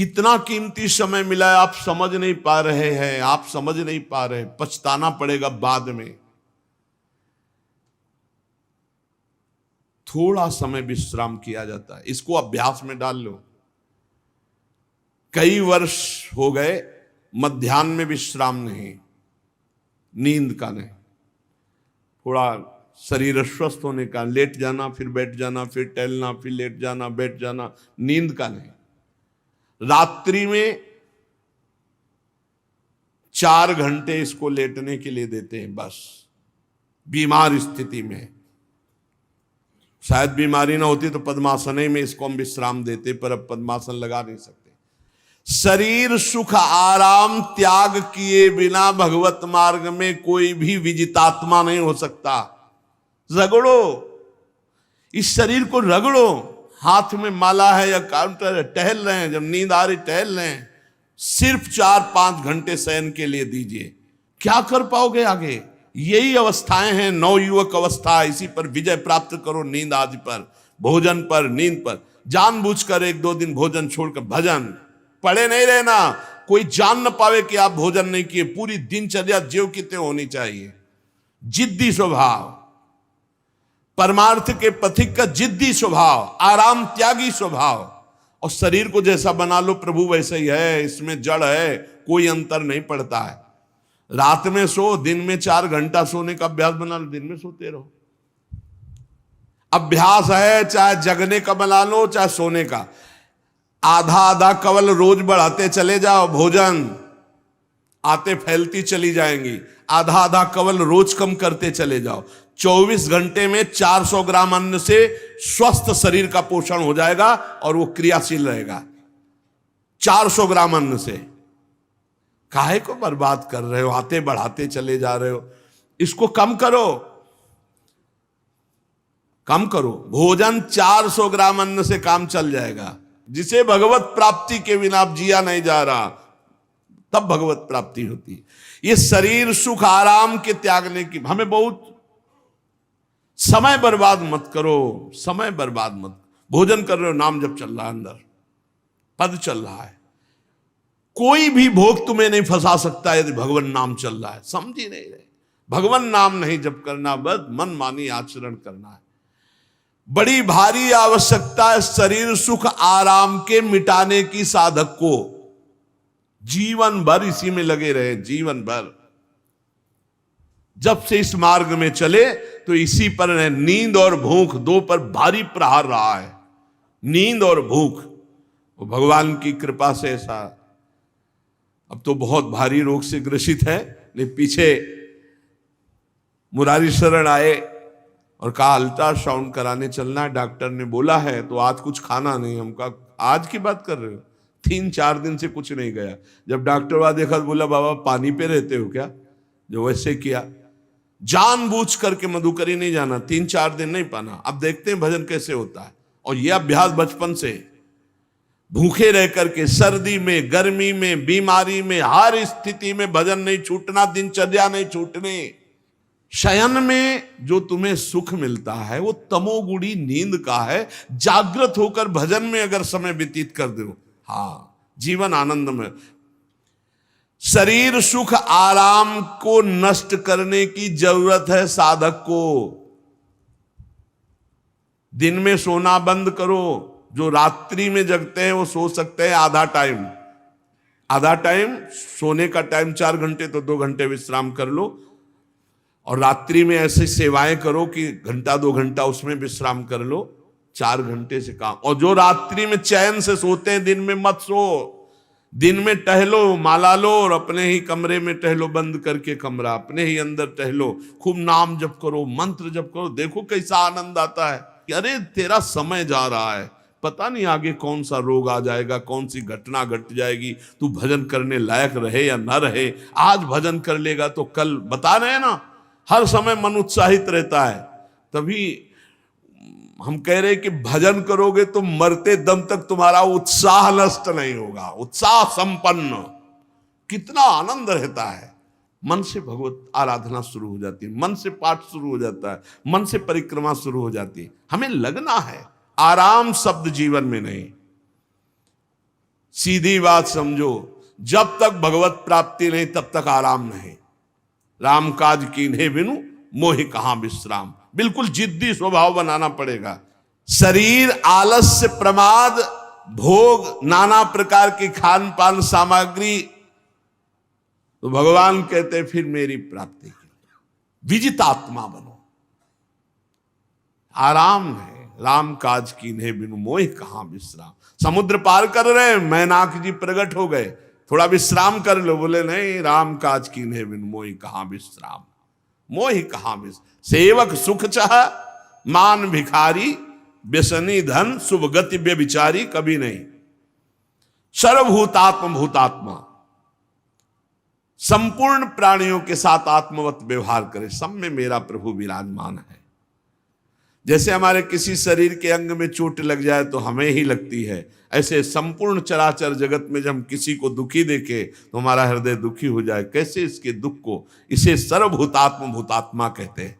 कितना कीमती समय मिला है, आप समझ नहीं पा रहे हैं, आप समझ नहीं पा रहे, पछताना पड़ेगा बाद में। थोड़ा समय विश्राम किया जाता है, इसको अभ्यास में डाल लो। कई वर्ष हो गए मध्याह्न में विश्राम नहीं, नींद का नहीं, थोड़ा शरीर स्वस्थ होने का, लेट जाना फिर बैठ जाना, फिर टहलना, फिर लेट जाना बैठ जाना, नींद का नहीं। रात्रि में 4 घंटे इसको लेटने के लिए देते हैं बस, बीमार स्थिति में। शायद बीमारी ना होती तो पद्मासन में इसको हम विश्राम देते, पर अब पद्मासन लगा नहीं सकते। शरीर सुख आराम त्याग किए बिना भगवत मार्ग में कोई भी विजितात्मा नहीं हो सकता। रगड़ो, इस शरीर को रगड़ो, हाथ में माला है या काउंटर है, टहल रहे हैं, जब नींद आ रही टहल रहे हैं, सिर्फ 4-5 घंटे शयन के लिए दीजिए। क्या कर पाओगे आगे? यही अवस्थाएं हैं, नवयुवक अवस्था। इसी पर विजय प्राप्त करो, नींद आदि पर, भोजन पर, नींद पर। जानबूझकर 1-2 दिन भोजन छोड़कर भजन पड़े नहीं रहना, कोई जान न पावे कि आप भोजन नहीं किए। पूरी दिनचर्या ज्यों की त्यों होनी चाहिए। जिद्दी स्वभाव, परमार्थ के पथिक का जिद्दी स्वभाव, आराम त्यागी स्वभाव। और शरीर को जैसा बना लो प्रभु वैसे ही है, इसमें जड़ है, कोई अंतर नहीं पड़ता है। रात में सो, दिन में 4 घंटा सोने का अभ्यास बना लो, दिन में सोते रहो। अभ्यास है, चाहे जगने का बना लो चाहे सोने का। आधा आधा कवल रोज बढ़ाते चले जाओ, भोजन आते फैलती चली जाएंगी। आधा आधा कवल रोज कम करते चले जाओ। 24 घंटे में 400 ग्राम अन्न से स्वस्थ शरीर का पोषण हो जाएगा और वो क्रियाशील रहेगा। 400 ग्राम अन्न से काहे को बर्बाद कर रहे हो? आते बढ़ाते चले जा रहे हो। इसको कम करो, कम करो। भोजन 400 ग्राम अन्न से काम चल जाएगा। जिसे भगवत प्राप्ति के बिना आप जिया नहीं जा रहा, तब भगवत प्राप्ति होती है। ये शरीर सुख आराम के त्यागने की, हमें बहुत समय बर्बाद मत करो, समय बर्बाद मत। भोजन कर रहे हो, नाम जब चल रहा है, अंदर पद चल रहा है, कोई भी भोग तुम्हें नहीं फंसा सकता यदि भगवान नाम चल रहा है। समझ ही नहीं रहे, भगवान नाम नहीं जप करना, बस मन मानी आचरण करना है। बड़ी भारी आवश्यकता है शरीर सुख आराम के मिटाने की साधक को। जीवन भर इसी में लगे रहे, जीवन भर। जब से इस मार्ग में चले तो इसी पर है। नींद और भूख, 2 पर भारी प्रहार रहा है, नींद और भूख। वो भगवान की कृपा से ऐसा, अब तो बहुत भारी रोग से ग्रसित है। लेकिन पीछे मुरारी शरण आए और कहा अल्ट्रासाउंड कराने चलना है, डॉक्टर ने बोला है, तो आज कुछ खाना नहीं। हम कहा आज की बात कर रहे हो? 3-4 दिन से कुछ नहीं गया। जब डॉक्टर वहां देखा तो बोला बाबा पानी पे रहते हो क्या? जो वैसे किया, जानबूझ करके मधुकरी नहीं जाना, 3-4 दिन नहीं पाना। अब देखते हैं भजन कैसे होता है। और यह अभ्यास बचपन से, भूखे रह करके, सर्दी में, गर्मी में, बीमारी में, हर स्थिति में भजन नहीं छूटना, दिनचर्या नहीं छूटने। शयन में जो तुम्हें सुख मिलता है वो तमोगुणी नींद का है। जागृत होकर भजन में अगर समय व्यतीत कर दो, हाँ, जीवन आनंद में। शरीर सुख आराम को नष्ट करने की जरूरत है साधक को। दिन में सोना बंद करो। जो रात्रि में जगते हैं वो सो सकते हैं आधा टाइम, आधा टाइम सोने का टाइम 4 घंटे, तो 2 घंटे विश्राम कर लो। और रात्रि में ऐसी सेवाएं करो कि 1-2 घंटा उसमें विश्राम कर लो। 4 घंटे से काम। और जो रात्रि में चैन से सोते हैं, दिन में मत सो। दिन में टहलो, माला लो और अपने ही कमरे में टहलो, बंद करके कमरा, अपने ही अंदर टहलो, खूब नाम जप करो, मंत्र जप करो। देखो कैसा आनंद आता है कि अरे तेरा समय जा रहा है, पता नहीं आगे कौन सा रोग आ जाएगा, कौन सी घटना घट जाएगी, तू भजन करने लायक रहे या ना रहे। आज भजन कर लेगा तो कल, बता रहे हैं ना, हर समय मन उत्साहित रहता है। तभी हम कह रहे हैं कि भजन करोगे तो मरते दम तक तुम्हारा उत्साह नष्ट नहीं होगा, उत्साह संपन्न। कितना आनंद रहता है। मन से भगवत आराधना शुरू हो जाती है, मन से पाठ शुरू हो जाता है, मन से परिक्रमा शुरू हो जाती है। हमें लगना है, आराम शब्द जीवन में नहीं। सीधी बात समझो, जब तक भगवत प्राप्ति नहीं तब तक आराम नहीं। राम काज कीन्हे बिनु मोहि कहां विश्राम। बिल्कुल जिद्दी स्वभाव बनाना पड़ेगा। शरीर, आलस्य, प्रमाद, भोग, नाना प्रकार की खान पान सामग्री, तो भगवान कहते फिर मेरी प्राप्ति के लिए विजितात्मा बनो। आराम है। राम काज कीन्हे बिनु मोहि कहां विश्राम। समुद्र पार कर रहे, मैनाक जी प्रकट हो गए, थोड़ा विश्राम कर लो। बोले नहीं, राम काज कीन्हे बिनु मोहि कहां विश्राम। मोहि कहां विश्राम। सेवक सुख चाह, मान भिखारी, व्यसनी धन, शुभ गति व्यभिचारी, कभी नहीं। सर्वभूतात्म भूतात्मा, संपूर्ण प्राणियों के साथ आत्मवत व्यवहार करे, सब में मेरा प्रभु विराजमान है। जैसे हमारे किसी शरीर के अंग में चोट लग जाए तो हमें ही लगती है, ऐसे संपूर्ण चराचर जगत में जब हम किसी को दुखी देखे तो हमारा हृदय दुखी हो जाए। कैसे इसके दुख को, इसे सर्वभूतात्म भूतात्मा कहते हैं।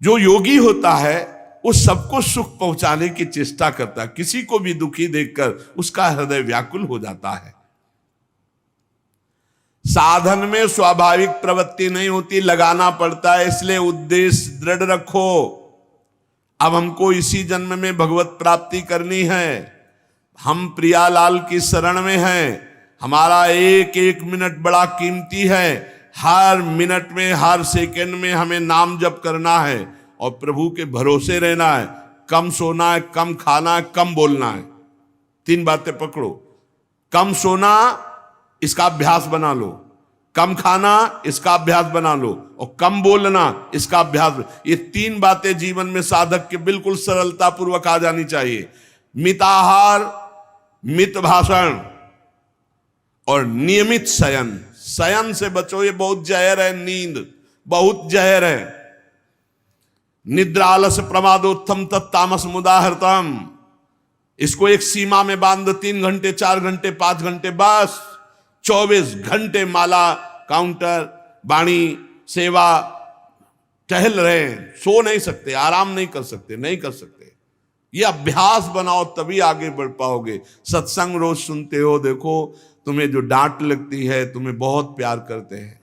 जो योगी होता है वो सबको सुख पहुंचाने की चेष्टा करता है, किसी को भी दुखी देखकर उसका हृदय व्याकुल हो जाता है। साधन में स्वाभाविक प्रवृत्ति नहीं होती, लगाना पड़ता है, इसलिए उद्देश्य दृढ़ रखो। अब हमको इसी जन्म में भगवत प्राप्ति करनी है। हम प्रियालाल की शरण में हैं। हमारा एक एक मिनट बड़ा कीमती है। हर मिनट में, हर सेकंड में हमें नाम जप करना है और प्रभु के भरोसे रहना है। कम सोना है, कम खाना है, कम बोलना है। 3 बातें पकड़ो। कम सोना, इसका अभ्यास बना लो। कम खाना, इसका अभ्यास बना लो। और कम बोलना, इसका अभ्यास। ये 3 बातें जीवन में साधक के बिल्कुल सरलता पूर्वक आ जानी चाहिए। मिताहार, मित भाषण और नियमित शयन। शयन से बचो, ये बहुत जहर है। नींद बहुत जहर है। निद्रा आलस प्रमादोत्थम तत्तामस मुदाहृतम। इसको एक सीमा में बांध दो। 3 घंटे, 4 घंटे, 5 घंटे, बस 24 घंटे माला, काउंटर, वाणी, सेवा, टहल रहे हैं। सो नहीं सकते, आराम नहीं कर सकते, नहीं कर सकते। ये अभ्यास बनाओ तभी आगे बढ़ पाओगे। सत्संग रोज सुनते हो, देखो तुम्हें जो डांट लगती है, तुम्हें बहुत प्यार करते हैं।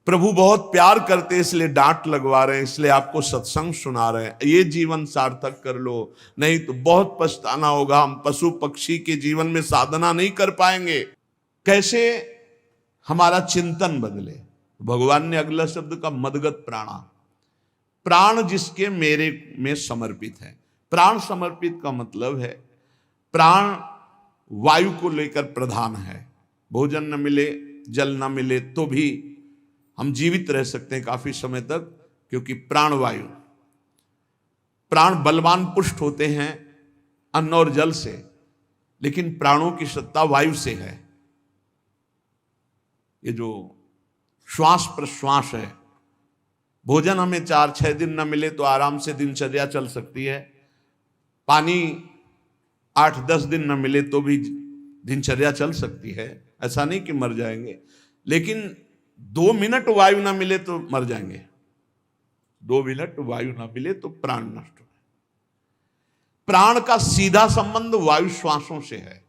प्रभु बहुत प्यार करते हैं, इसलिए डांट लगवा रहे हैं, इसलिए आपको सत्संग सुना रहे हैं। ये जीवन सार्थक कर लो, नहीं तो बहुत पछताना होगा। हम पशु पक्षी के जीवन में साधना नहीं कर पाएंगे। कैसे हमारा चिंतन बदले। भगवान ने अगला शब्द का मदगत प्राणा। प्राण जिसके मेरे में समर्पित है। प्राण समर्पित का मतलब है प्राण वायु को लेकर प्रधान है। भोजन न मिले, जल न मिले तो भी हम जीवित रह सकते हैं काफी समय तक, क्योंकि प्राणवायु। प्राण बलवान पुष्ट होते हैं अन्न और जल से, लेकिन प्राणों की सत्ता वायु से है। ये जो श्वास प्रश्वास है, भोजन हमें 4-6 दिन न मिले तो आराम से दिनचर्या चल सकती है। पानी 8-10 दिन न मिले तो भी दिनचर्या चल सकती है। ऐसा नहीं कि मर जाएंगे, लेकिन 2 मिनट वायु ना मिले तो मर जाएंगे। 2 मिनट वायु ना मिले तो प्राण नष्ट हो। प्राण का सीधा संबंध वायु श्वासों से है।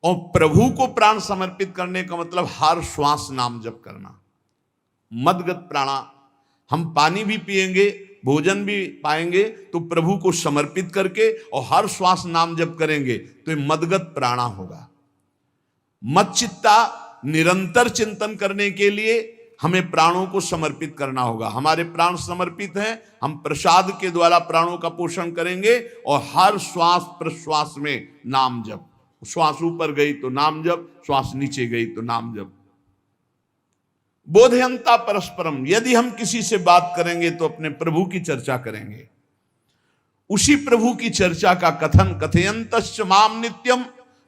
और प्रभु को प्राण समर्पित करने का मतलब हर श्वास नाम जप करना। मदगत प्राणा। हम पानी भी पिएंगे, भोजन भी पाएंगे तो प्रभु को समर्पित करके और हर श्वास नाम जप करेंगे तो ये मदगत प्राणा होगा। मत चित्ता, निरंतर चिंतन करने के लिए हमें प्राणों को समर्पित करना होगा। हमारे प्राण समर्पित हैं, हम प्रसाद के द्वारा प्राणों का पोषण करेंगे और हर श्वास प्रश्वास में नाम जप। श्वास ऊपर गई तो नाम जप, श्वास नीचे गई तो नाम जप। बोधयंता परस्परम। यदि हम किसी से बात करेंगे तो अपने प्रभु की चर्चा करेंगे। उसी प्रभु की चर्चा का कथन, कथयंतश्च माम नित्यम,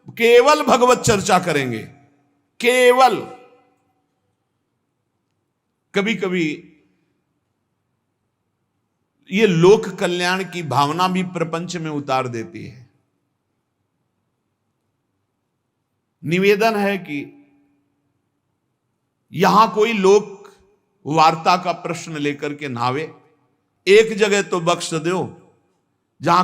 केवल भगवत चर्चा करेंगे। केवल। कभी कभी ये लोक कल्याण की भावना भी प्रपंच में उतार देती है। निवेदन है कि यहां कोई लोक वार्ता का प्रश्न लेकर के नावे, एक जगह तो बख्श दो जहां